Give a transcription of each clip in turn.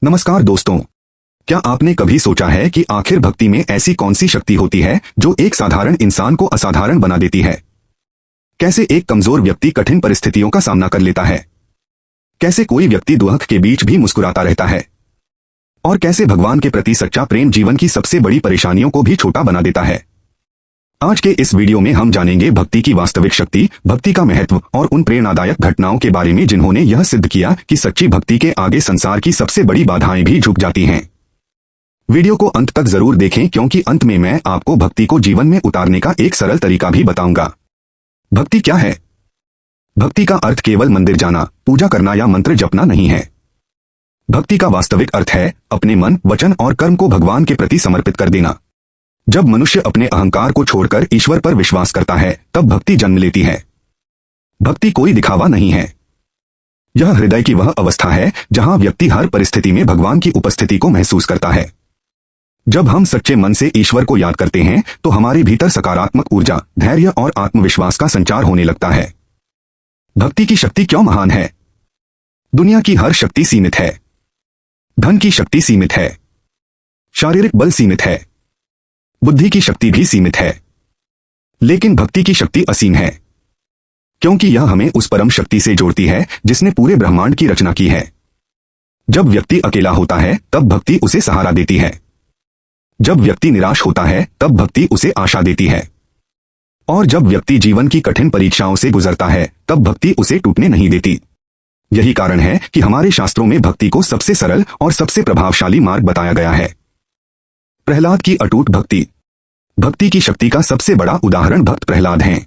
नमस्कार दोस्तों, क्या आपने कभी सोचा है कि आखिर भक्ति में ऐसी कौन सी शक्ति होती है जो एक साधारण इंसान को असाधारण बना देती है? कैसे एक कमजोर व्यक्ति कठिन परिस्थितियों का सामना कर लेता है? कैसे कोई व्यक्ति दुख के बीच भी मुस्कुराता रहता है? और कैसे भगवान के प्रति सच्चा प्रेम जीवन की सबसे बड़ी परेशानियों को भी छोटा बना देता है? आज के इस वीडियो में हम जानेंगे भक्ति की वास्तविक शक्ति, भक्ति का महत्व और उन प्रेरणादायक घटनाओं के बारे में जिन्होंने यह सिद्ध किया कि सच्ची भक्ति के आगे संसार की सबसे बड़ी बाधाएं भी झुक जाती हैं। वीडियो को अंत तक जरूर देखें क्योंकि अंत में मैं आपको भक्ति को जीवन में उतारने का एक सरल तरीका भी बताऊंगा। भक्ति क्या है? भक्ति का अर्थ केवल मंदिर जाना, पूजा करना या मंत्र जपना नहीं है। भक्ति का वास्तविक अर्थ है अपने मन, वचन और कर्म को भगवान के प्रति समर्पित कर देना। जब मनुष्य अपने अहंकार को छोड़कर ईश्वर पर विश्वास करता है तब भक्ति जन्म लेती है। भक्ति कोई दिखावा नहीं है, यह हृदय की वह अवस्था है जहां व्यक्ति हर परिस्थिति में भगवान की उपस्थिति को महसूस करता है। जब हम सच्चे मन से ईश्वर को याद करते हैं तो हमारे भीतर सकारात्मक ऊर्जा, धैर्य और आत्मविश्वास का संचार होने लगता है। भक्ति की शक्ति क्यों महान है? दुनिया की हर शक्ति सीमित है, धन की शक्ति सीमित है, शारीरिक बल सीमित है, बुद्धि की शक्ति भी सीमित है, लेकिन भक्ति की शक्ति असीम है, क्योंकि यह हमें उस परम शक्ति से जोड़ती है जिसने पूरे ब्रह्मांड की रचना की है। जब व्यक्ति अकेला होता है तब भक्ति उसे सहारा देती है। जब व्यक्ति निराश होता है तब भक्ति उसे आशा देती है। और जब व्यक्ति जीवन की कठिन परीक्षाओं से गुजरता है तब भक्ति उसे टूटने नहीं देती। यही कारण है कि हमारे शास्त्रों में भक्ति को सबसे सरल और सबसे प्रभावशाली मार्ग बताया गया है। प्रहलाद की अटूट भक्ति। भक्ति की शक्ति का सबसे बड़ा उदाहरण भक्त प्रहलाद हैं।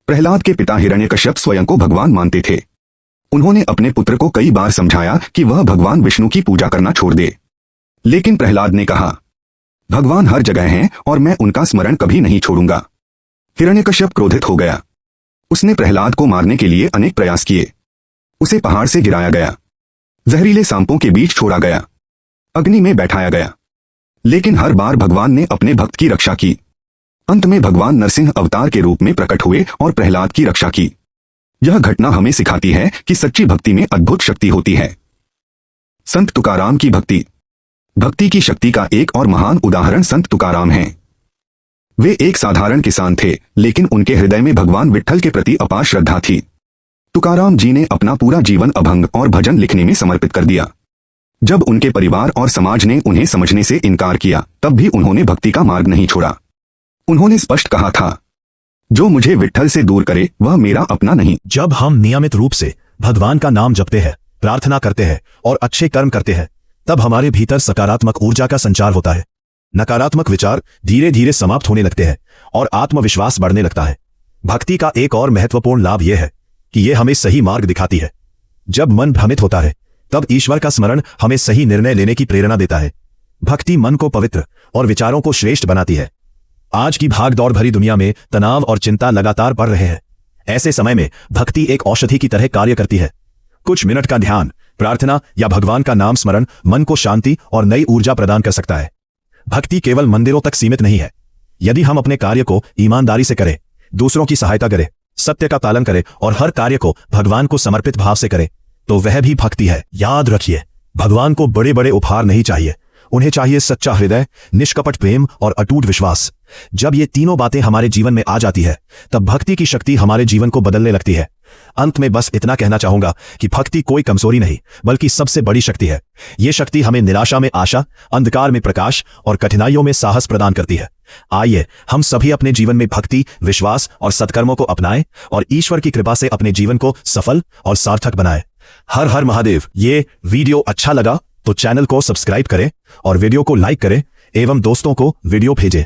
प्रहलाद के पिता हिरण्यकश्यप स्वयं को भगवान मानते थे। उन्होंने अपने पुत्र को कई बार समझाया कि वह भगवान विष्णु की पूजा करना छोड़ दे, लेकिन प्रहलाद ने कहा, भगवान हर जगह हैं और मैं उनका स्मरण कभी नहीं छोड़ूंगा। हिरण्यकश्यप क्रोधित हो गया। उसने प्रहलाद को मारने के लिए अनेक प्रयास किए। उसे पहाड़ से गिराया गया, जहरीले सांपों के बीच छोड़ा गया, अग्नि में बैठाया गया, लेकिन हर बार भगवान ने अपने भक्त की रक्षा की। अंत में भगवान नरसिंह अवतार के रूप में प्रकट हुए और प्रहलाद की रक्षा की। यह घटना हमें सिखाती है कि सच्ची भक्ति में अद्भुत शक्ति होती है। संत तुकाराम की भक्ति। भक्ति की शक्ति का एक और महान उदाहरण संत तुकाराम हैं। वे एक साधारण किसान थे, लेकिन उनके हृदय में भगवान विट्ठल के प्रति अपार श्रद्धा थी। तुकाराम जी ने अपना पूरा जीवन अभंग और भजन लिखने में समर्पित कर दिया। जब उनके परिवार और समाज ने उन्हें समझने से इनकार किया तब भी उन्होंने भक्ति का मार्ग नहीं छोड़ा। उन्होंने स्पष्ट कहा था, जो मुझे विट्ठल से दूर करे वह मेरा अपना नहीं। जब हम नियमित रूप से भगवान का नाम जपते हैं, प्रार्थना करते हैं और अच्छे कर्म करते हैं तब हमारे भीतर सकारात्मक ऊर्जा का संचार होता है। नकारात्मक विचार धीरे धीरे समाप्त होने लगते हैं और आत्मविश्वास बढ़ने लगता है। भक्ति का एक और महत्वपूर्ण लाभ यह है कि यह हमें सही मार्ग दिखाती है। जब मन भ्रमित होता है तब ईश्वर का स्मरण हमें सही निर्णय लेने की प्रेरणा देता है। भक्ति मन को पवित्र और विचारों को श्रेष्ठ बनाती है। आज की भागदौड़ भरी दुनिया में तनाव और चिंता लगातार बढ़ रहे हैं। ऐसे समय में भक्ति एक औषधि की तरह कार्य करती है। कुछ मिनट का ध्यान, प्रार्थना या भगवान का नाम स्मरण मन को शांति और नई ऊर्जा प्रदान कर सकता है। भक्ति केवल मंदिरों तक सीमित नहीं है। यदि हम अपने कार्य को ईमानदारी से करें, दूसरों की सहायता करें, सत्य का पालन करें और हर कार्य को भगवान को समर्पित भाव से करें तो वह भी भक्ति है। याद रखिए, भगवान को बड़े बड़े उपहार नहीं चाहिए, उन्हें चाहिए सच्चा हृदय, निष्कपट प्रेम और अटूट विश्वास। जब ये तीनों बातें हमारे जीवन में आ जाती है तब भक्ति की शक्ति हमारे जीवन को बदलने लगती है। अंत में बस इतना कहना चाहूंगा कि भक्ति कोई कमजोरी नहीं बल्कि सबसे बड़ी शक्ति है। ये शक्ति हमें निराशा में आशा, अंधकार में प्रकाश और कठिनाइयों में साहस प्रदान करती है। आइए हम सभी अपने जीवन में भक्ति, विश्वास और सत्कर्मों को अपनाएं और ईश्वर की कृपा से अपने जीवन को सफल और सार्थक बनाएं। हर हर महादेव। ये वीडियो अच्छा लगा तो चैनल को सब्सक्राइब करें और वीडियो को लाइक करें एवं दोस्तों को वीडियो भेजें।